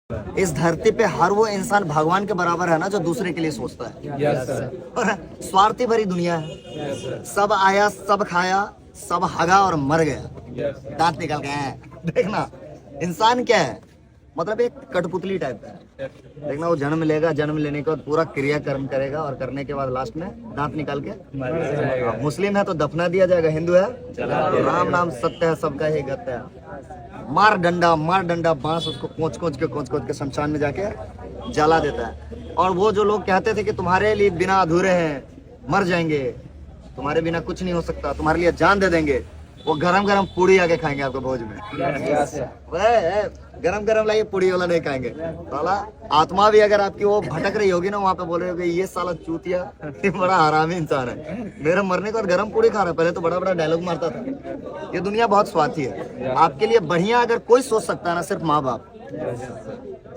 इस धरती पे हर वो इंसान भगवान के बराबर है ना जो दूसरे के लिए सोचता है। Yes sir. और स्वार्थी भरी दुनिया है। Yes sir. सब आया, सब खाया, सब हगा और मर गया, यस दांत निकल गए। देखना इंसान क्या है, मतलब एक कठपुतली टाइप का है। देखना वो जन्म लेगा, जन्म लेने के बाद पूरा क्रियाकर्म करेगा और करने के बाद लास्ट में दांत निकाल के सर। मुस्लिम है तो दफना दिया जाएगा, हिंदू है तो राम नाम सत्य है, सबका ही गत्य है। मार डंडा बांस उसको कोच कोच के शमशान में जाके जला देता है। और वो जो लोग कहते थे कि तुम्हारे लिए बिना अधूरे हैं, मर जाएंगे, तुम्हारे बिना कुछ नहीं हो सकता, तुम्हारे लिए जान दे देंगे, वो गरम गरम पूड़ी आके खाएंगे आपको भोज में। गरम गरम लाइए, पूड़ी वाला नहीं खाएंगे। साला आत्मा भी अगर आपकी वो भटक रही होगी ना, वहाँ पे बोल रहे होगे ये साला चूतिया, ये बड़ा हरामी इंसान है, मेरे मरने के बाद गरम पूड़ी खा रहा है। पहले तो बड़ा बड़ा डायलॉग मारता था। ये दुनिया बहुत स्वार्थी है। आपके लिए बढ़िया अगर कोई सोच सकता है ना, सिर्फ माँ बाप।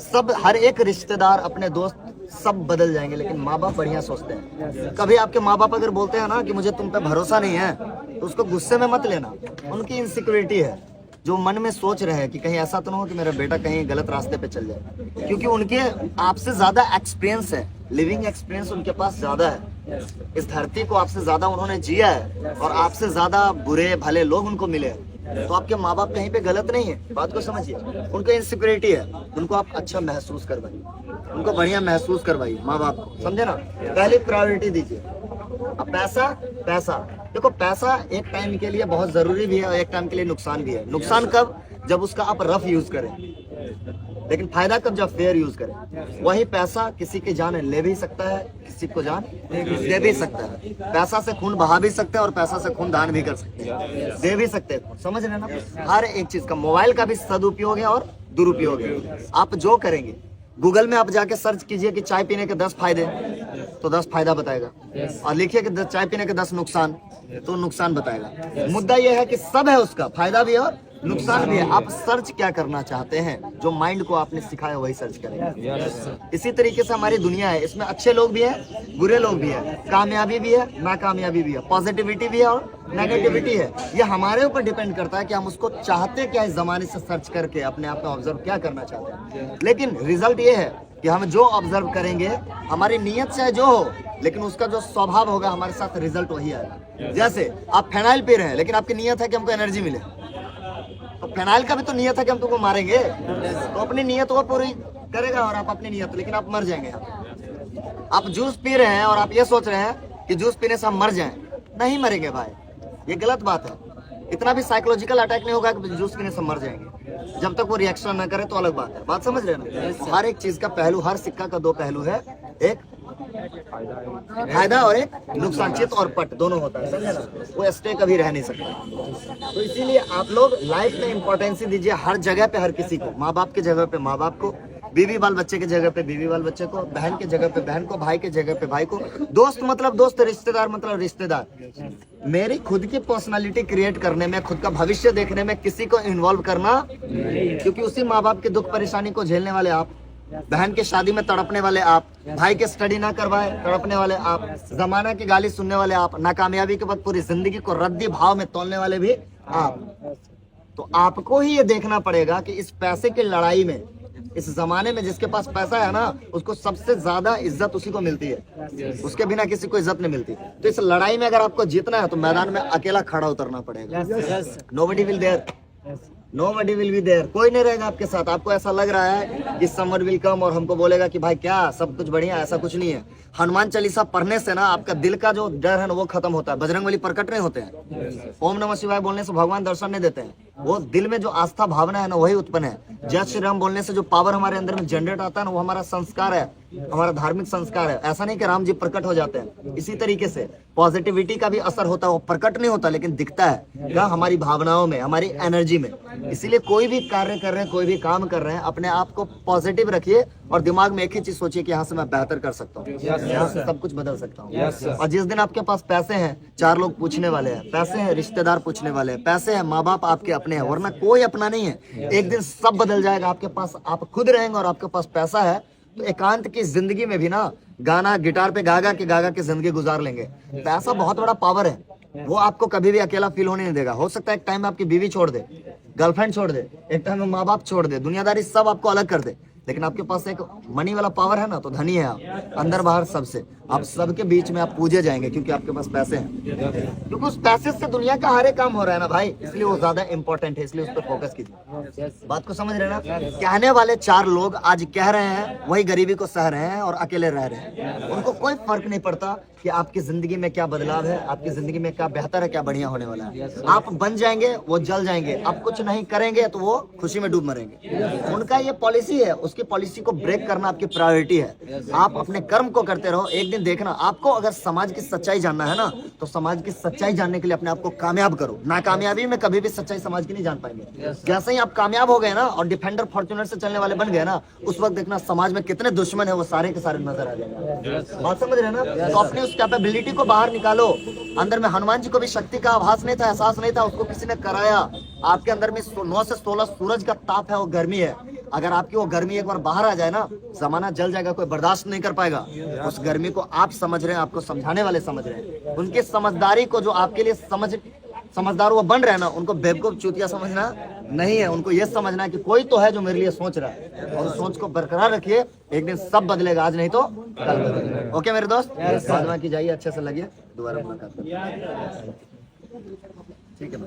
सब हर एक रिश्तेदार, अपने दोस्त सब बदल जाएंगे, लेकिन माँ बाप बढ़िया सोचते हैं। कभी आपके माँ बाप अगर बोलते हैं ना कि मुझे तुम पे भरोसा नहीं है, तो उसको गुस्से में मत लेना। उनकी इनसिक्योरिटी है, जो मन में सोच रहे हैं कि कहीं ऐसा तो ना हो कि मेरा बेटा कहीं गलत रास्ते पे चल जाए। क्योंकि उनके आपसे ज्यादा एक्सपीरियंस है, लिविंग एक्सपीरियंस उनके पास ज्यादा है। इस धरती को आपसे ज्यादा उन्होंने जिया है और आपसे ज्यादा बुरे भले लोग उनको मिले हैं। तो आपके माँ बाप कहीं पे गलत नहीं है, बात को समझिए। उनको इनसिक्योरिटी है, उनको आप अच्छा महसूस करवाइए, उनको बढ़िया महसूस करवाइए माँ बाप को, समझे ना। पहले प्रायोरिटी दीजिए। अब पैसा देखो, पैसा एक टाइम के लिए बहुत जरूरी भी है और एक टाइम के लिए नुकसान भी है। नुकसान कब? जब उसका आप रफ यूज करें, लेकिन फायदा कब? जब फेयर यूज करें। वही पैसा किसी की जान ले भी सकता है, किसी को जान दे भी सकता है। पैसा से खून बहा भी सकते हैं और पैसा से खून दान भी कर सकते हैं, दे भी सकते हैं। समझ रहे ना। हर एक चीज का, मोबाइल का भी सदुपयोग है और दुरुपयोग है। आप जो करेंगे, गूगल में आप जाके सर्च कीजिए कि चाय पीने के 10 फायदे, तो 10 फायदा बताएगा। और लिखिए कि चाय पीने के 10 नुकसान, तो नुकसान बताएगा। मुद्दा यह है कि सब है, उसका फायदा भी है और नुकसान भी है। आप सर्च क्या करना चाहते हैं, जो माइंड को आपने सिखाया वही सर्च करेंगे। इसी तरीके से हमारी दुनिया है, इसमें अच्छे लोग भी हैं, बुरे लोग भी हैं, कामयाबी भी है, नाकामयाबी भी है, पॉजिटिविटी भी है और नेगेटिविटी है। ये हमारे ऊपर डिपेंड करता है कि हम उसको चाहते क्या, इस जमाने से सर्च करके अपने आप में ऑब्जर्व क्या करना चाहते हैं। लेकिन रिजल्ट ये है कि हम जो ऑब्जर्व करेंगे, हमारी नीयत चाहे जो हो, लेकिन उसका जो स्वभाव होगा हमारे साथ रिजल्ट वही आएगा। जैसे आप फिनाइल पी रहे हैं, लेकिन आपकी नीयत है कि हमको एनर्जी मिले, तो फिनाइल का भी तो नियत है कि हम तुमको मारेंगे। तो अपनी नियत को पूरी करेगा और आप अपनी नियत, लेकिन आप मर जाएंगे। आप जूस पी रहे हैं और आप ये सोच रहे हैं कि जूस पीने से हम मर जाएं, नहीं मरेंगे भाई, ये गलत बात है। इतना भी साइकोलॉजिकल अटैक नहीं होगा कि जूस पीने से मर जाएंगे। जब तक वो रिएक्शन ना करे तो अलग बात है। बात समझ रहे हैं ना। हर एक चीज का पहलू, हर सिक्का का दो पहलू है, एक फायदा और एक नुकसान। चित और पट दोनों होता है, समझे ना। वो स्टे कभी रह नहीं सकता। तो इसीलिए आप लोग लाइफ में इंपॉर्टेंस दीजिए हर जगह पे, हर किसी को। माँ बाप की जगह पे माँ बाप को, बीवी बाल बच्चे की जगह पे बीवी बाल बच्चे को, बहन की जगह पे बहन को, भाई की जगह पे भाई को, दोस्त मतलब दोस्त, रिश्तेदार मतलब रिश्तेदार। मेरी खुद की पर्सनालिटी क्रिएट करने में, खुद का भविष्य देखने में किसी को इन्वॉल्व करना, क्योंकि उसी माँ बाप की दुख परेशानी को झेलने वाले आप, बहन के शादी में तड़पने वाले आप, भाई के स्टडी ना करवाए तड़पने वाले आप, जमाना की गाली सुनने वाले आप, नाकामयाबी के बाद पूरी जिंदगी को रद्दी भाव में तोलने वाले भी आप। तो आपको ही ये देखना पड़ेगा कि इस पैसे की लड़ाई में, इस जमाने में जिसके पास पैसा है ना, उसको सबसे ज्यादा इज्जत उसी को मिलती है, उसके बिना किसी को इज्जत नहीं मिलती। तो इस लड़ाई में अगर आपको जीतना है तो मैदान में अकेला खड़ा उतरना पड़ेगा। Nobody will there, nobody will be there, कोई नहीं रहेगा आपके साथ। आपको ऐसा लग रहा है कि समवन विल कम और हमको बोलेगा कि भाई क्या सब कुछ बढ़िया, ऐसा कुछ नहीं है। हनुमान चालीसा पढ़ने से ना आपका दिल का जो डर है ना वो खत्म होता है। बजरंगबली प्रकट नहीं होते हैं। ओम नमः शिवाय बोलने से भगवान दर्शन नहीं देते हैं। वो दिल में जो आस्था भावना है ना वही उत्पन्न है। जय श्री राम बोलने से जो पावर हमारे अंदर में जनरेट आता है ना, वो हमारा संस्कार है, हमारा धार्मिक संस्कार है। ऐसा नहीं कि राम जी प्रकट हो जाते हैं। इसी तरीके से पॉजिटिविटी का भी असर होता है, वो प्रकट नहीं होता लेकिन दिखता है क्या, हमारी भावनाओं में, हमारी एनर्जी में। इसीलिए कोई भी कार्य कर रहे हैं, कोई भी काम कर रहे हैं, अपने आप को पॉजिटिव रखिए और दिमाग में एक ही चीज सोचिए कि यहाँ से मैं बेहतर कर सकता हूँ, यहाँ से सब कुछ बदल सकता हूँ। और जिस दिन आपके पास पैसे हैं, 4 लोग पूछने वाले हैं, पैसे हैं रिश्तेदार पूछने वाले हैं, पैसे हैं माँ बाप आपके अपने हैं, वरना कोई अपना नहीं है। एक दिन सब बदल जाएगा। आपके पास आप खुद रहेंगे और आपके पास पैसा है तो एकांत की जिंदगी में भी ना गाना गिटार पे गा के जिंदगी गुजार लेंगे। पैसा बहुत बड़ा पावर है, वो आपको कभी भी अकेला फील होने नहीं देगा। हो सकता है एक टाइम में आपकी बीवी छोड़ दे, गर्लफ्रेंड छोड़ दे, एक टाइम में माँ बाप छोड़ दे, दुनियादारी सब आपको अलग कर दे, लेकिन आपके पास एक मनी वाला पावर है ना, तो धनी है आप, अंदर बाहर सबसे, आप सबके बीच में आप पूजे जाएंगे क्योंकि आपके पास पैसे हैं, क्योंकि उस पैसे से दुनिया का हर एक काम हो रहा है ना भाई, इसलिए वो ज्यादा इंपॉर्टेंट है, इसलिए उस पर फोकस कीजिए। बात को समझ रहे हैं ना? कहने वाले 4 लोग आज कह रहे हैं, वही गरीबी को सह रहे हैं और अकेले रह रहे हैं। उनको कोई फर्क नहीं पड़ता कि आपकी जिंदगी में क्या बदलाव है, आपकी जिंदगी में क्या बेहतर है, क्या बढ़िया होने वाला है। आप बन जाएंगे, वो जल जाएंगे, आप कुछ नहीं करेंगे तो वो खुशी में डूब मरेंगे। उनका ये पॉलिसी है, उसकी पॉलिसी को ब्रेक करना आपकी प्रायोरिटी है। आप अपने कर्म को करते रहो, एक दिन देखना आपको, अगर समाज की सच्चाई जानना है ना, तो समाज की सच्चाई जानने के लिए अपने आप को कामयाब करो। नाकामयाबी में कभी भी सच्चाई समाज की नहीं जान पाएंगे। जैसे ही आप कामयाब हो गए ना और डिफेंडर फॉर्च्यूनर से चलने वाले बन गए ना, उस वक्त देखना समाज में कितने दुश्मन है वो सारे के सारे नजर आ जाएंगे। बात समझ रहे हैं ना? तो अपनी उस कैपेबिलिटी को बाहर निकालो। अंदर में हनुमान जी को भी शक्ति का आभास नहीं था, एहसास नहीं था, उसको किसी ने कराया। आपके अंदर में 9 से 16 सूरज का ताप है, वो गर्मी है। अगर आपकी वो गर्मी एक बार बाहर आ जाए ना, जमाना जल जाएगा, कोई बर्दाश्त नहीं कर पाएगा। उस गर्मी को आप समझ रहे हैं, आपको समझाने वाले समझ रहे हैं। उनकी समझदारी को जो आपके लिए समझदार वो बन रहे हैं ना, उनको बेवकूफ चूतिया समझना नहीं है। उनको ये समझना है कि कोई तो है जो मेरे लिए सोच रहा है, और उस सोच को बरकरार रखिए। एक दिन सब बदलेगा, आज नहीं तो कल बदलेगा। ओके मेरे दोस्त, साधना की जाइए, अच्छे से लगिए, दोबारा मुलाकात करेंगे। ठीक है।